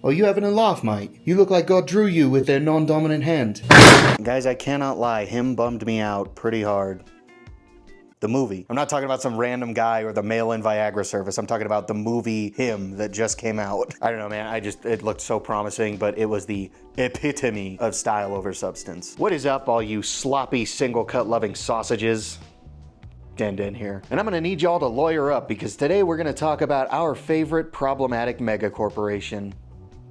Oh, you having a laugh, mate? You look like God drew you with their non-dominant hand. Guys, I cannot lie, him bummed me out pretty hard. The movie. I'm not talking about some random guy or the mail-in Viagra service. I'm talking about the movie Him that just came out. I don't know, man. It looked so promising, but it was the epitome of style over substance. What is up, all you sloppy, single-cut loving sausages? Den here. And I'm gonna need y'all to lawyer up because today we're gonna talk about our favorite problematic mega corporation,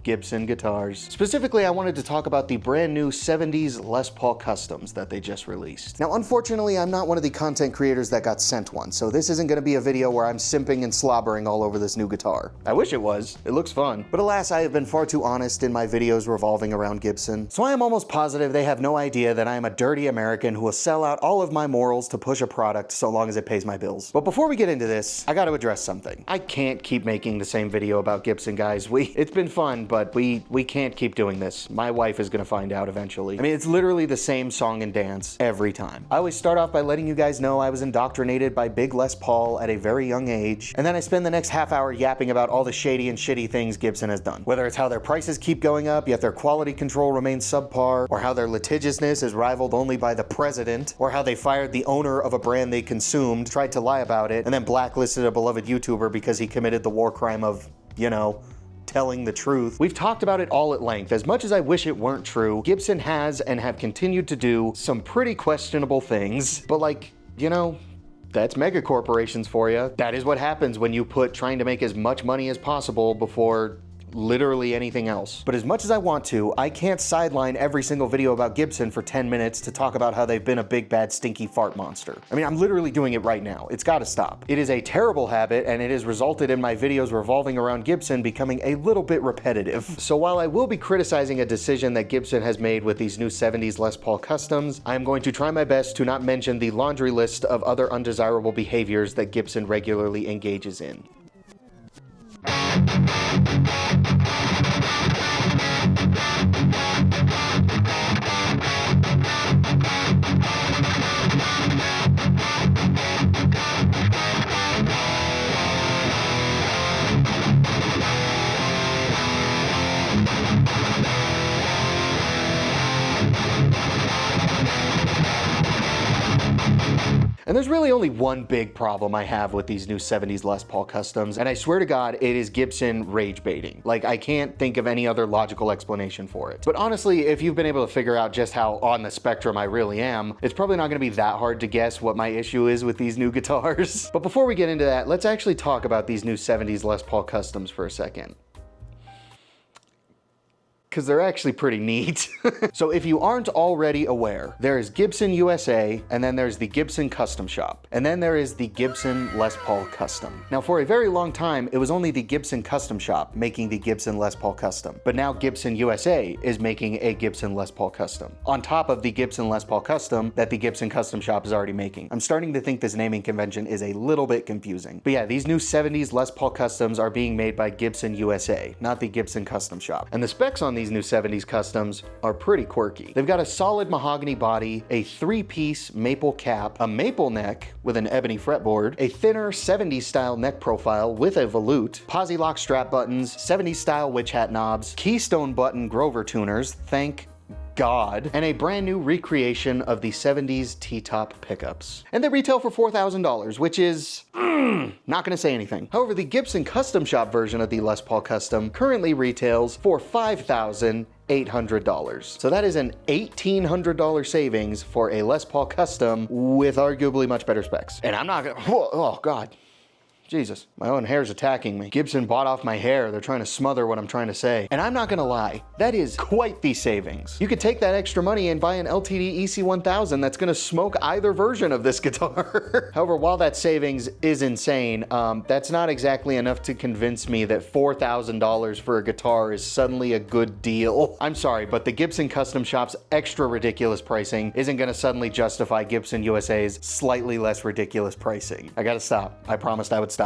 Gibson guitars. Specifically, I wanted to talk about the brand new 70s Les Paul Customs that they just released. Now, unfortunately, I'm not one of the content creators that got sent one, so this isn't gonna be a video where I'm simping and slobbering all over this new guitar. I wish it was. It looks fun. But alas, I have been far too honest in my videos revolving around Gibson, so I am almost positive they have no idea that I am a dirty American who will sell out all of my morals to push a product so long as it pays my bills. But before we get into this, I gotta address something. I can't keep making the same video about Gibson, guys. It's been fun, but we can't keep doing this. My wife is gonna find out eventually. I mean, it's literally the same song and dance every time. I always start off by letting you guys know I was indoctrinated by Big Les Paul at a very young age, and then I spend the next half hour yapping about all the shady and shitty things Gibson has done. Whether it's how their prices keep going up, yet their quality control remains subpar, or how their litigiousness is rivaled only by the president, or how they fired the owner of a brand they consumed, tried to lie about it, and then blacklisted a beloved YouTuber because he committed the war crime of, you know, telling the truth. We've talked about it all at length. As much as I wish it weren't true, Gibson has and have continued to do some pretty questionable things, but like, you know, that's mega corporations for you. That is what happens when you put trying to make as much money as possible before literally anything else. But as much as I want to, I can't sideline every single video about Gibson for 10 minutes to talk about how they've been a big bad stinky fart monster. I mean, I'm literally doing it right now. It's gotta stop. It is a terrible habit, and it has resulted in my videos revolving around Gibson becoming a little bit repetitive. So while I will be criticizing a decision that Gibson has made with these new 70s Les Paul Customs, I am going to try my best to not mention the laundry list of other undesirable behaviors that Gibson regularly engages in. And there's really only one big problem I have with these new 70s Les Paul Customs, and I swear to God, it is Gibson rage baiting. Like, I can't think of any other logical explanation for it. But honestly, if you've been able to figure out just how on the spectrum I really am, it's probably not gonna be that hard to guess what my issue is with these new guitars. But before we get into that, let's actually talk about these new 70s Les Paul Customs for a second, because they're actually pretty neat. So if you aren't already aware, there is Gibson USA, and then there's the Gibson Custom Shop, and then there is the Gibson Les Paul Custom. Now, for a very long time, it was only the Gibson Custom Shop making the Gibson Les Paul Custom, but now Gibson USA is making a Gibson Les Paul Custom, on top of the Gibson Les Paul Custom that the Gibson Custom Shop is already making. I'm starting to think this naming convention is a little bit confusing. But yeah, these new 70s Les Paul Customs are being made by Gibson USA, not the Gibson Custom Shop. And the specs on these new 70s Customs are pretty quirky. They've got a solid mahogany body, a 3-piece maple cap, a maple neck with an ebony fretboard, a thinner 70s style neck profile with a volute, posi lock strap buttons, 70s style witch hat knobs, keystone button Grover tuners, thank God, and a brand new recreation of the 70s T-top pickups. And they retail for $4,000, which is not gonna say anything. However, the Gibson Custom Shop version of the Les Paul Custom currently retails for $5,800. So that is an $1,800 savings for a Les Paul Custom with arguably much better specs. And I'm not gonna, oh God. Jesus, my own hair's attacking me. Gibson bought off my hair. They're trying to smother what I'm trying to say. And I'm not gonna lie, that is quite the savings. You could take that extra money and buy an LTD EC1000 that's gonna smoke either version of this guitar. However, while that savings is insane, that's not exactly enough to convince me that $4,000 for a guitar is suddenly a good deal. I'm sorry, but the Gibson Custom Shop's extra ridiculous pricing isn't gonna suddenly justify Gibson USA's slightly less ridiculous pricing. I gotta stop. I promised I would stop.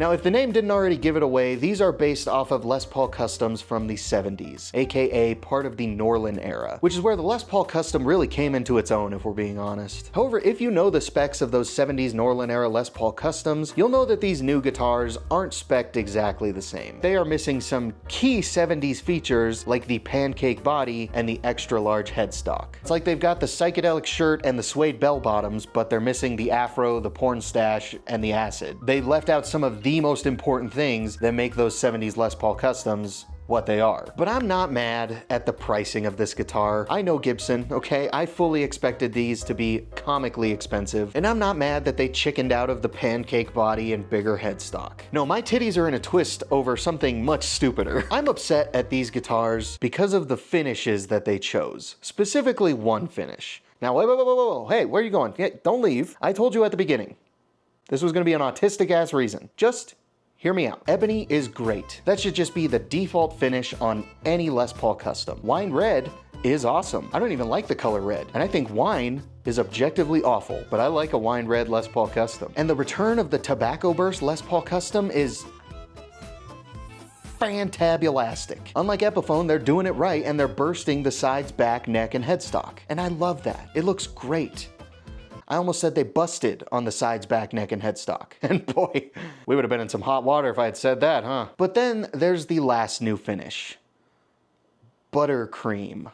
Now, if the name didn't already give it away, these are based off of Les Paul Customs from the 70s, aka part of the Norlin era, which is where the Les Paul Custom really came into its own, if we're being honest. However, if you know the specs of those 70s Norlin era Les Paul Customs, you'll know that these new guitars aren't spec'd exactly the same. They are missing some key 70s features like the pancake body and the extra large headstock. It's like they've got the psychedelic shirt and the suede bell bottoms, but they're missing the afro, the porn stash, and the acid. They left out some of the most important things that make those 70s Les Paul Customs what they are. But I'm not mad at the pricing of this guitar. I know Gibson, okay? I fully expected these to be comically expensive, and I'm not mad that they chickened out of the pancake body and bigger headstock. No, my titties are in a twist over something much stupider. I'm upset at these guitars because of the finishes that they chose, specifically one finish. Now, whoa, hey, where are you going? Yeah, don't leave. I told you at the beginning. This was gonna be an autistic-ass reason. Just hear me out. Ebony is great. That should just be the default finish on any Les Paul Custom. Wine red is awesome. I don't even like the color red. And I think wine is objectively awful, but I like a wine red Les Paul Custom. And the return of the Tobacco Burst Les Paul Custom is fantabulastic. Unlike Epiphone, they're doing it right and they're bursting the sides, back, neck, and headstock. And I love that. It looks great. I almost said they busted on the sides, back, neck, and headstock. And boy, we would have been in some hot water if I had said that, huh? But then there's the last new finish. Buttercream.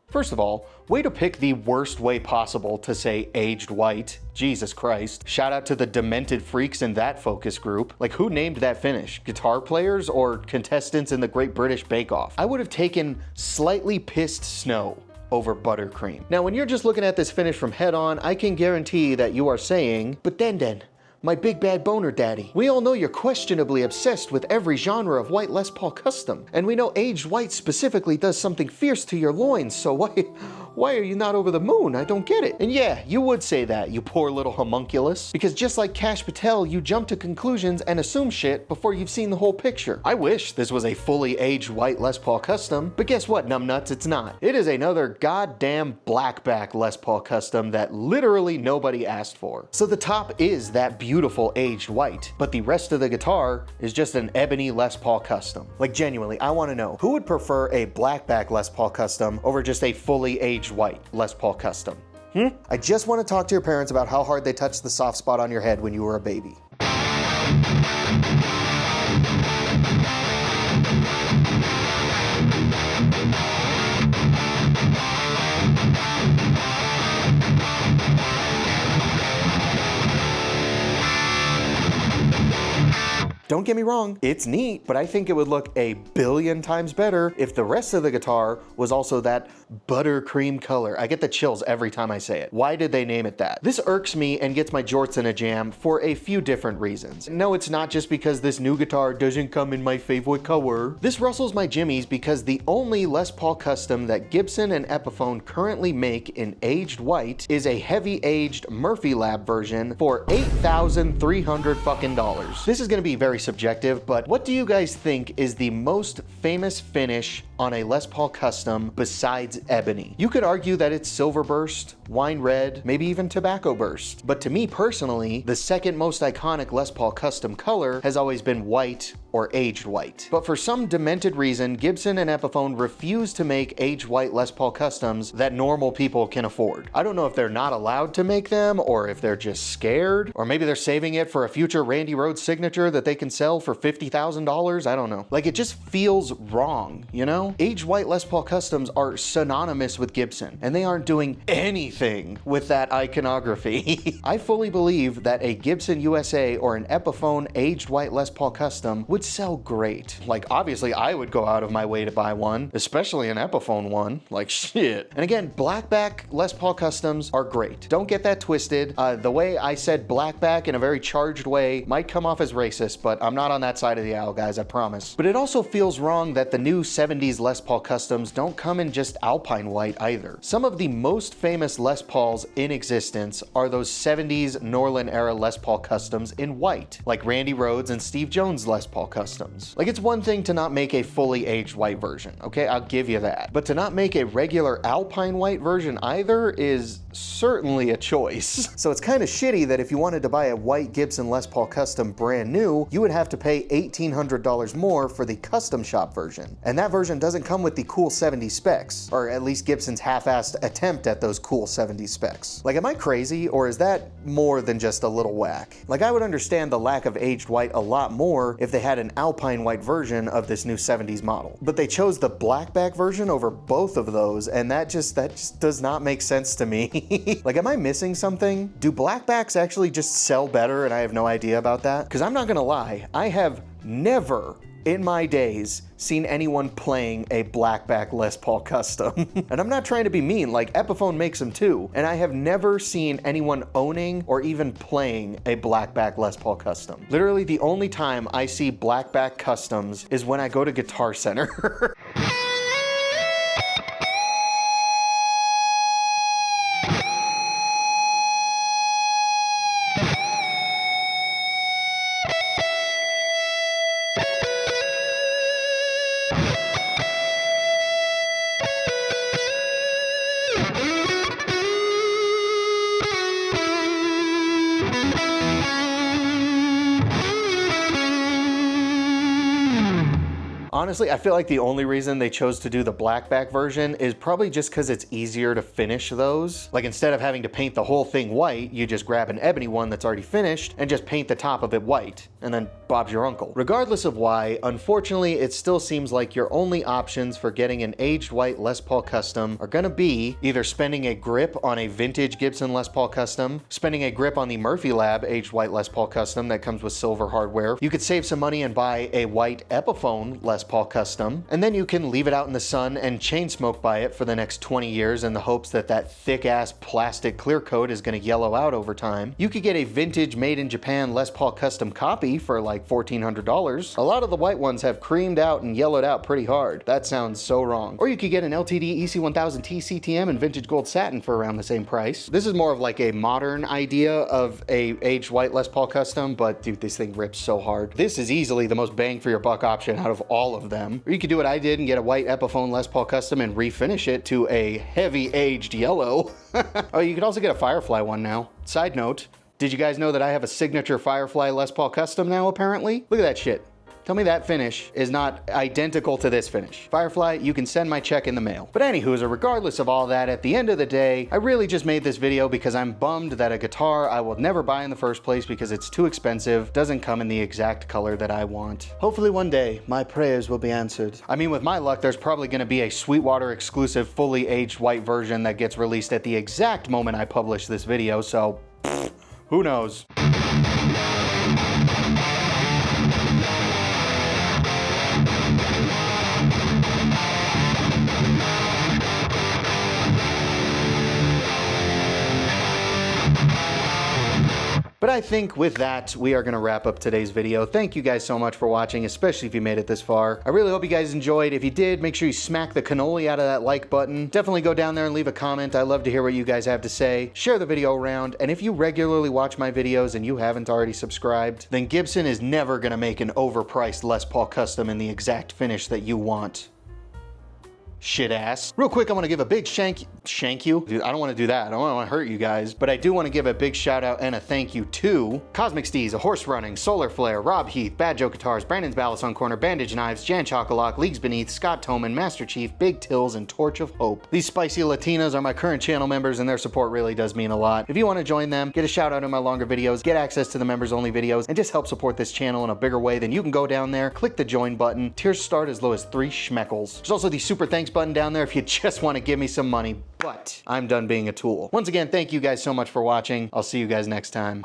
First of all, way to pick the worst way possible to say aged white. Jesus Christ. Shout out to the demented freaks in that focus group. Like, who named that finish? Guitar players or contestants in the Great British Bake Off? I would have taken slightly pissed snow over buttercream. Now, when you're just looking at this finish from head on, I can guarantee that you are saying, but then, my big bad boner daddy. We all know you're questionably obsessed with every genre of white Les Paul Custom, and we know aged white specifically does something fierce to your loins, so why are you not over the moon? I don't get it. And yeah, you would say that, you poor little homunculus, because just like Kash Patel, you jump to conclusions and assume shit before you've seen the whole picture. I wish this was a fully aged white Les Paul Custom, but guess what, numbnuts, it's not. It is another goddamn blackback Les Paul Custom that literally nobody asked for. So the top is that beautiful aged white, but the rest of the guitar is just an ebony Les Paul Custom. Like, genuinely, I want to know, who would prefer a blackback Les Paul Custom over just a fully aged white Les Paul Custom? I just want to talk to your parents about how hard they touched the soft spot on your head when you were a baby. Don't get me wrong, it's neat, but I think it would look a billion times better if the rest of the guitar was also that buttercream color. I get the chills every time I say it. Why did they name it that? This irks me and gets my jorts in a jam for a few different reasons. No, it's not just because this new guitar doesn't come in my favorite color. This rustles my jimmies because the only Les Paul Custom that Gibson and Epiphone currently make in aged white is a heavy aged Murphy Lab version for $8,300 fucking dollars. This is gonna be very subjective, but what do you guys think is the most famous finish on a Les Paul Custom besides ebony? You could argue that it's silver burst, wine red, maybe even tobacco burst. But to me personally, the second most iconic Les Paul Custom color has always been white or aged white. But for some demented reason, Gibson and Epiphone refuse to make aged white Les Paul Customs that normal people can afford. I don't know if they're not allowed to make them, or if they're just scared, or maybe they're saving it for a future Randy Rhoads signature that they can sell for $50,000. I don't know. Like, it just feels wrong, you know? Aged white Les Paul Customs are synonymous with Gibson, and they aren't doing anything with that iconography. I fully believe that a Gibson USA or an Epiphone aged white Les Paul Custom would sell great. Like, obviously I would go out of my way to buy one, especially an Epiphone one. Like, shit. And again, blackback Les Paul Customs are great. Don't get that twisted. The way I said blackback in a very charged way might come off as racist, but I'm not on that side of the aisle, guys, I promise. But it also feels wrong that the new 70s Les Paul Customs don't come in just Alpine white either. Some of the most famous Les Pauls in existence are those 70s Norland era Les Paul Customs in white, like Randy Rhoads and Steve Jones Les Paul Customs. Like, it's one thing to not make a fully aged white version, okay? I'll give you that. But to not make a regular Alpine white version either is certainly a choice. So it's kind of shitty that if you wanted to buy a white Gibson Les Paul Custom brand new, you would have to pay $1,800 more for the custom shop version. And that version doesn't come with the cool 70s specs, or at least Gibson's half-assed attempt at those cool 70s specs. Like, am I crazy, or is that more than just a little whack? Like, I would understand the lack of aged white a lot more if they had an Alpine white version of this new 70s model. But they chose the blackback version over both of those, and that just does not make sense to me. Like, am I missing something? Do blackbacks actually just sell better and I have no idea about that? Because I'm not gonna lie, I have never in my days seen anyone playing a blackback Les Paul Custom. And I'm not trying to be mean, like Epiphone makes them too, and I have never seen anyone owning or even playing a blackback Les Paul Custom. Literally the only time I see blackback customs is when I go to Guitar Center. Honestly, I feel like the only reason they chose to do the blackback version is probably just because it's easier to finish those. Like, instead of having to paint the whole thing white, you just grab an ebony one that's already finished and just paint the top of it white, and then Bob's your uncle. Regardless of why, unfortunately, it still seems like your only options for getting an aged white Les Paul Custom are gonna be either spending a grip on a vintage Gibson Les Paul Custom, spending a grip on the Murphy Lab aged white Les Paul Custom that comes with silver hardware. You could save some money and buy a white Epiphone Les Paul Custom, and then you can leave it out in the sun and chain smoke by it for the next 20 years in the hopes that that thick ass plastic clear coat is going to yellow out over time. You could get a vintage made in Japan Les Paul Custom copy for like $1,400. A lot of the white ones have creamed out and yellowed out pretty hard. That sounds so wrong. Or you could get an LTD EC1000T CTM in vintage gold satin for around the same price. This is more of like a modern idea of a aged white Les Paul Custom, but dude, this thing rips so hard. This is easily the most bang for your buck option out of all of them. Or you could do what I did and get a white Epiphone Les Paul Custom and refinish it to a heavy aged yellow. Oh, you could also get a Firefly one now. Side note, did you guys know that I have a signature Firefly Les Paul Custom now, apparently? Look at that shit. Tell me that finish is not identical to this finish. Firefly, you can send my check in the mail. But anywho, regardless of all that, at the end of the day, I really just made this video because I'm bummed that a guitar I will never buy in the first place because it's too expensive, doesn't come in the exact color that I want. Hopefully one day, my prayers will be answered. I mean, with my luck, there's probably gonna be a Sweetwater exclusive fully aged white version that gets released at the exact moment I publish this video, so who knows? But I think with that, we are going to wrap up today's video. Thank you guys so much for watching, especially if you made it this far. I really hope you guys enjoyed. If you did, make sure you smack the cannoli out of that like button. Definitely go down there and leave a comment. I love to hear what you guys have to say. Share the video around. And if you regularly watch my videos and you haven't already subscribed, then Gibson is never going to make an overpriced Les Paul Custom in the exact finish that you want. Shit ass. Real quick, I want to give a big shank you? Dude, I don't want to do that. I don't want to hurt you guys, but I do want to give a big shout out and a thank you to Cosmic Steez, A Horse Running, Solar Flare, Rob Heath, Bad Joe Guitars, Brandon's Ballast on Corner, Bandage Knives, Jan Chocolate, Leagues Beneath, Scott Toman, Master Chief, Big Tills, and Torch of Hope. These spicy Latinas are my current channel members and their support really does mean a lot. If you want to join them, get a shout out in my longer videos, get access to the members only videos, and just help support this channel in a bigger way, then you can go down there, click the join button. Tiers start as low as 3 schmeckles. There's also the super thanks button down there if you just want to give me some money, but I'm done being a tool. Once again, thank you guys so much for watching. I'll see you guys next time.